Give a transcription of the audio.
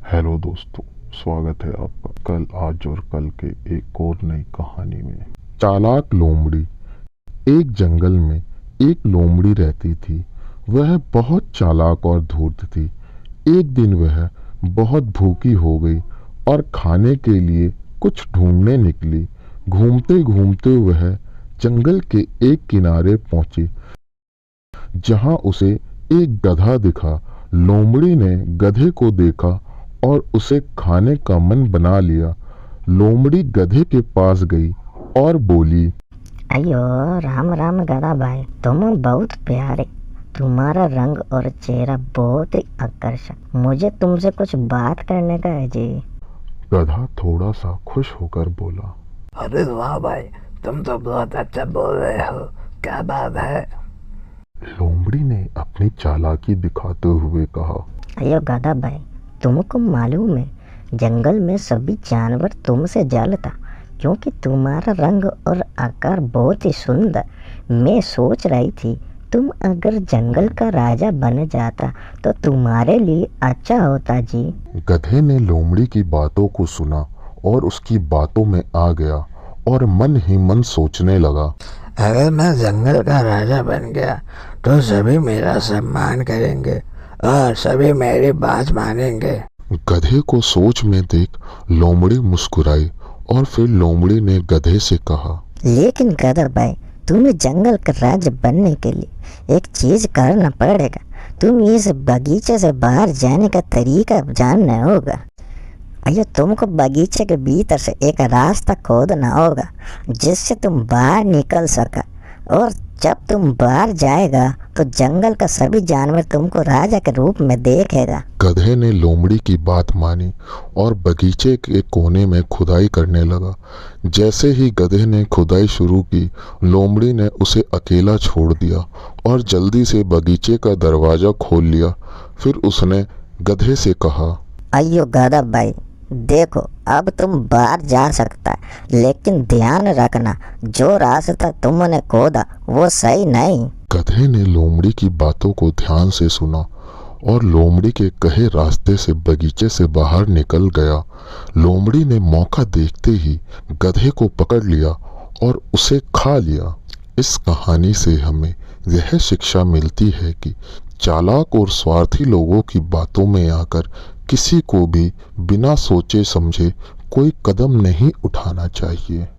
Hello दोस्तों, स्वागत है आपका कल आज और कल के एक और नई कहानी में। चालाक लोमड़ी। एक जंगल में एक लोमड़ी रहती थी। वह बहुत चालाक और धूर्त थी। एक दिन वह बहुत भूखी हो गई और खाने के लिए कुछ ढूंढने निकली। घूमते घूमते वह जंगल के एक किनारे पहुंची जहां उसे एक गधा दिखा। लोमड़ी ने गधे को देखा और उसे खाने का मन बना लिया। लोमड़ी गधे के पास गई और बोली, अयो राम राम गधा भाई, तुम बहुत प्यारे। तुम्हारा रंग और चेहरा बहुत ही आकर्षक। मुझे तुमसे कुछ बात करने का है जी। गधा थोड़ा सा खुश होकर बोला, अरे वाह भाई, तुम तो बहुत अच्छा बोल रहे हो। क्या बात है? लोमड़ी ने अपनी चालाकी दिखाते हुए कहा, अयो गधा भाई, तुमको मालूम है जंगल में सभी जानवर तुमसे जलता क्योंकि तुम्हारा रंग और आकार बहुत ही सुंदर। मैं सोच रही थी तुम अगर जंगल का राजा बन जाता तो तुम्हारे लिए अच्छा होता जी। गधे ने लोमड़ी की बातों को सुना और उसकी बातों में आ गया और मन ही मन सोचने लगा, अगर मैं जंगल का राजा बन गया तो सभी मेरा सम्मान करेंगे और सभी मेरी बात मानेंगे। गधे को सोच में देख लोमड़ी मुस्कुराई और फिर लोमड़ी ने गधे से कहा, लेकिन गधा भाई, तुम्हें जंगल का राजा बनने के लिए एक चीज करना पड़ेगा। तुम इस बगीचे से बाहर जाने का तरीका जानना होगा। अयो तुमको बगीचे के भीतर से एक रास्ता खोदना होगा जिससे तुम बाहर निकल सका, और जब तुम बाहर जाएगा तो जंगल का सभी जानवर तुमको राजा के रूप में देखेगा। गधे ने लोमड़ी की बात मानी और बगीचे के कोने में खुदाई करने लगा। जैसे ही गधे ने खुदाई शुरू की, लोमड़ी ने उसे अकेला छोड़ दिया और जल्दी से बगीचे का दरवाजा खोल लिया। फिर उसने गधे से कहा, अयो गधा भाई, देखो अब तुम बाहर जा सकता है, लेकिन ध्यान रखना जो रास्ता तुमने खोदा वो सही नहीं। गधे ने लोमड़ी की बातों को ध्यान से सुना और लोमड़ी के कहे रास्ते से बगीचे से बाहर निकल गया। लोमड़ी ने मौका देखते ही गधे को पकड़ लिया और उसे खा लिया। इस कहानी से हमें यह शिक्षा मिलती है कि चालाक और स्वार्थी लोगों की बातों में आकर किसी को भी बिना सोचे समझे कोई कदम नहीं उठाना चाहिए।